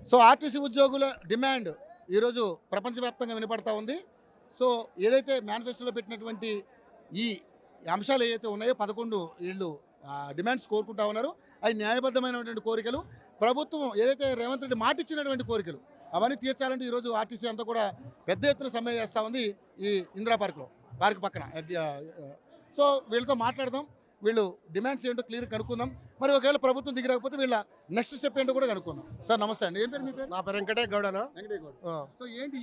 So RTC ఉద్యోగుల demand ఈరోజు ప్రపంచవ్యాప్తంగా వినపడతా ఉంది. సో ఏదైతే మేనిఫెస్టోలో పెట్టినటువంటి ఈ అంశాలు ఏవైతే ఉన్నాయో 11 వీళ్ళు డిమాండ్స్ కోరుకుంటా ఉన్నారు. అవి న్యాయబద్ధమైనటువంటి కోరికలు. ప్రభుత్వం ఏదైతే రేవంత్ రెడ్డి మాట ఇచ్చినటువంటి కోరికలు అవన్నీ తీర్చాలంటే ఈరోజు ఆర్టీసీ అంతా కూడా పెద్ద ఎత్తున సమ్మె చేస్తూ ఉంది ఈ ఇందిరా పార్క్ పక్కన. సో వీళ్ళతో మాట్లాడదాం, వీళ్ళు డిమాండ్స్ ఏంటో క్లియర్ కనుక్కుందాం. మరి ఒకవేళ ప్రభుత్వం దిగిరాకపోతే వీళ్ళ నెక్స్ట్ స్టెప్ ఏంటో కూడా కనుక్కుందాం. సార్ నమస్తే అండి, ఏం పేరు మీ పేరు? నా పేరు వెంకటేష్ గౌడ. సో ఏంటి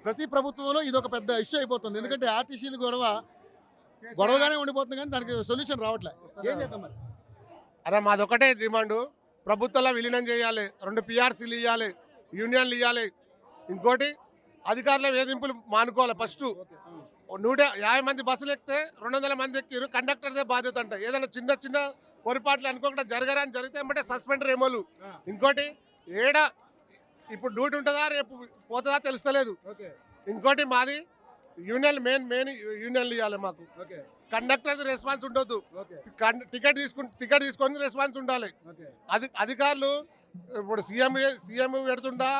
ప్రతి ప్రభుత్వంలో ఇది ఒక పెద్ద ఇష్యూ అయిపోతుంది, ఎందుకంటే ఆర్టీసీలు గొడవగానే ఉండిపోతుంది కానీ దానికి సొల్యూషన్ రావట్లే. ఏం చేద్దాం మరి? అరే మాది ఒకటే డిమాండ్, ప్రభుత్వంలో విలీనం చేయాలి, 2 PRCలు ఇవ్వాలి, యూనియన్లు ఇవ్వాలి. ఇంకోటి అధికారుల వేధింపులు మానుకోవాలి. ఫస్ట్ 150 మంది బస్సులు ఎక్కితే 200 మంది ఎక్కిరు, కండక్టర్దే బాధ్యత అంట. ఏదైనా చిన్న చిన్న పొరపాట్లు అనుకోకుండా జరగరాని జరిగితే ఏమంటే సస్పెండ్ రేమోలు. ఇంకోటి ఇప్పుడు డ్యూటీ ఉంటుందా రేపు పోతుందా తెలుస్తలేదు. ఇంకోటి మాది మెయిన్ యూనియన్లు ఇవ్వాలి. మాకు కండక్టర్ రెస్పాన్స్ ఉండొద్దు, టికెట్ తీసుకొని రెస్పాన్స్ ఉండాలి. అధికారులు ఇప్పుడు సీఎం పెడుతుండా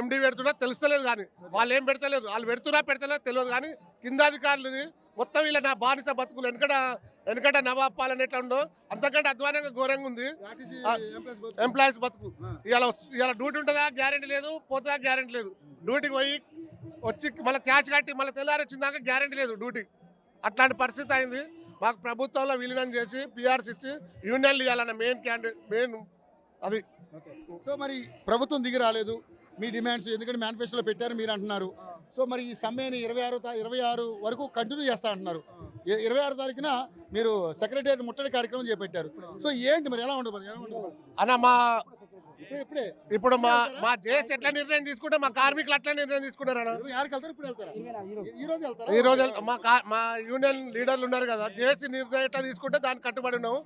MD పెడుతున్నా తెలుస్తలేదు, కానీ వాళ్ళు ఏం పెడతలేరు. వాళ్ళు పెడతలేదు తెలియదు, కానీ కింద అధికారులది మొత్తం వీళ్ళ నా బానిస బతుకులు. వెనకట నవాపాలని ఎట్లా ఉండో అంతకంటే అధ్వానంగా ఘోరంగా ఉంది ఎంప్లాయీస్ బతుకు. ఇలా డ్యూటీ ఉంటుందా గ్యారెంటీ లేదు, పోతుందా గ్యారెంటీ లేదు. డ్యూటీకి పోయి వచ్చి మళ్ళీ క్యాచ్ కట్టి మళ్ళీ తెల్లారి వచ్చిందాక గ్యారెంటీ లేదు డ్యూటీ. అట్లాంటి పరిస్థితి అయింది. మాకు ప్రభుత్వంలో విలీనం చేసి PRC ఇచ్చి యూనియన్లు ఇవ్వాలన్న మెయిన్ అది. సో మరి ప్రభుత్వం దిగి రాలేదు, మీ డిమాండ్స్ ఎందుకంటే మేనిఫెస్టోలో పెట్టారు మీరు అంటున్నారు. సో మరి ఈ సమ్మెని 26 వరకు కంటిన్యూ చేస్తా అంటున్నారు. 26 తారీఖున మీరు సెక్రటేరియట్ ముట్టడి కార్యక్రమం చేపట్టారు. సో ఏంటి మరి ఎలా ఉండదు అన్న? ఇప్పుడు మా జేఏసీ ఎట్లా నిర్ణయం తీసుకుంటే మా కార్మికులు అట్లా నిర్ణయం తీసుకున్నారన్న. ఈ రోజు మా యూనియన్ లీడర్లు ఉన్నారు కదా, జేఏసీ నిర్ణయం ఎట్లా తీసుకుంటే దానికి కట్టుబడి ఉన్నాము.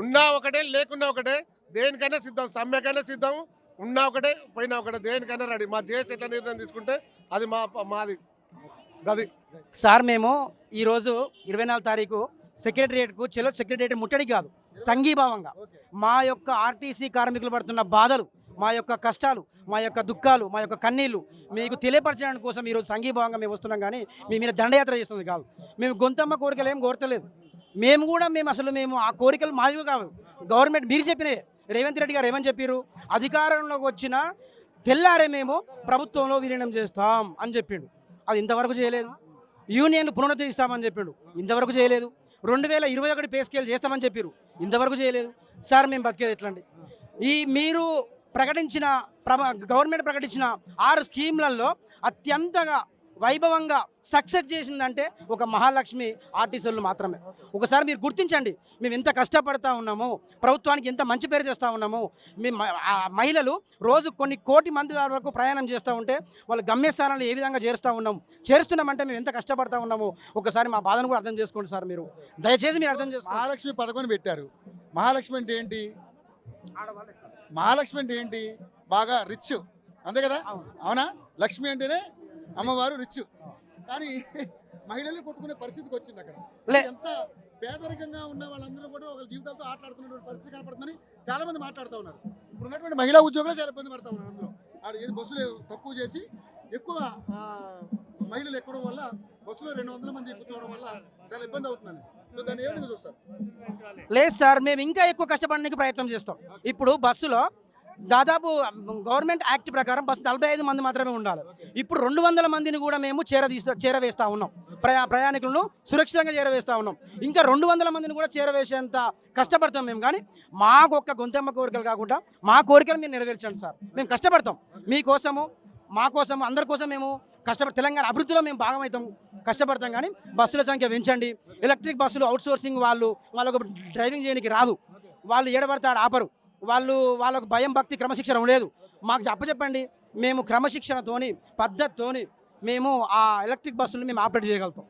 ఉన్నా ఒకటే లేకున్నా ఒకటే, దేనికైనా సిద్ధం, సమ్మెకైనా సిద్ధం. ఉన్నా ఒకటే పోయినా ఒకటే, దేనికైనా రెడీ. మా జేఏసీ ఎట్లా నిర్ణయం తీసుకుంటే అది మాది గది. సార్ మేము ఈరోజు 24 తారీఖు సెక్రటరియట్కు సెక్రటరియట్ ముట్టడి కాదు, సంఘీభావంగా మా యొక్క ఆర్టీసీ కార్మికులు పడుతున్న బాధలు, మా యొక్క కష్టాలు, మా యొక్క దుఃఖాలు, మా యొక్క కన్నీళ్లు మీకు తెలియపరచడానికి కోసం ఈరోజు సంఘీభావంగా మేము వస్తున్నాం. కానీ మీ మీద దండయాత్ర చేస్తుంది కాదు. మేము గొంతమ్మ కోరికలు ఏం కోరతలేదు. మేము ఆ కోరికలు మావి కావు. గవర్నమెంట్ మీరు చెప్పినే, రేవంత్ రెడ్డి గారు ఏమని చెప్పారు, అధికారంలోకి వచ్చిన తెల్లారే మేము ప్రభుత్వంలో విలీనం చేస్తాం అని చెప్పిండు. అది ఇంతవరకు చేయలేదు. యూనియన్లు పునరుద్ధరిస్తామని చెప్పిండు, ఇంతవరకు చేయలేదు. 2021 పే స్కేల్ చేస్తామని చెప్పారు, ఇంతవరకు చేయలేదు. సార్ మేము బతికేది ఎట్లండి? మీరు గవర్నమెంట్ ప్రకటించిన 6 స్కీమ్లలో అత్యంతగా వైభవంగా సక్సెస్ చేసిందంటే ఒక మహాలక్ష్మి ఆర్టీసీలు మాత్రమే. ఒకసారి మీరు గుర్తించండి, మేము ఎంత కష్టపడతా ఉన్నాము, ప్రభుత్వానికి ఎంత మంచి పేరు చేస్తూ ఉన్నాము. మహిళలు రోజు కొన్ని కోటి మంది వరకు ప్రయాణం చేస్తూ ఉంటే వాళ్ళ గమ్యస్థానాలు ఏ విధంగా చేరుస్తున్నామంటే మేము ఎంత కష్టపడతా ఉన్నాము. ఒకసారి మా బాధను కూడా అర్థం చేసుకోండి సార్. మీరు దయచేసి మీరు అర్థం చేసుకోండి. మహాలక్ష్మి పథకం పెట్టారు. మహాలక్ష్మి అంటే ఏంటి? మహాలక్ష్మి అంటే ఏంటి? బాగా రిచ్, అంతే కదా? అవునా? లక్ష్మి అంటేనే అమ్మవారు రిచ్. కానీ మహిళలు కొట్టుకునే పరిస్థితికి వచ్చింది. అక్కడ ఎంత పేదరికంగా ఉన్న వాళ్ళందరూ కూడా ఒక జీవితాలతో ఆటలాడుతున్నటువంటి పరిస్థితి కనపడుతుందని చాలా మంది మాట్లాడుతూ ఉన్నారు. ఇప్పుడు ఉన్నటువంటి మహిళా ఉద్యోగులు చాలా ఇబ్బంది పడతా ఉన్నారు. అందులో బస్సులు తక్కువ చేసి ఎక్కువ మహిళలు ఎక్కడం వల్ల బస్సులో 200 మంది కూర్చోవడం వల్ల చాలా ఇబ్బంది అవుతుందని. సో దాన్ని ఏ విధంగా చూస్తారు? లేదు సార్, మేము ఇంకా ఎక్కువ కష్టపడడానికి ప్రయత్నం చేస్తాం. ఇప్పుడు బస్సులో దాదాపు గవర్నమెంట్ యాక్ట్ ప్రకారం బస్సు 45 మంది మాత్రమే ఉండాలి. ఇప్పుడు 200 మందిని కూడా మేము చేరవేస్తూ ఉన్నాం. ప్రయాణికులను సురక్షితంగా చేరవేస్తూ ఉన్నాం. ఇంకా 200 మందిని కూడా చేరవేసేంత కష్టపడతాం మేము. కానీ మాకు ఒక్క గొంతెమ్మ కోరికలు కాకుండా మా కోరికలు మీరు నెరవేర్చండి సార్. మేము కష్టపడతాం మీకోసము, మా కోసము, అందరి కోసం మేము తెలంగాణ అభివృద్ధిలో మేము భాగమవుతాం, కష్టపడతాం. కానీ బస్సుల సంఖ్య పెంచండి. ఎలక్ట్రిక్ బస్సులు అవుట్సోర్సింగ్ వాళ్ళకు డ్రైవింగ్ చేయడానికి రాదు, వాళ్ళు ఏడబడతాడు ఆపరు, వాళ్ళకు భయం, భక్తి, క్రమశిక్షణ లేదు. మాకు అప్పచెప్పండి, మేము క్రమశిక్షణతోని, పద్ధతితోని మేము ఆ ఎలక్ట్రిక్ బస్సులను మేము ఆపరేట్ చేయగలుగుతాం.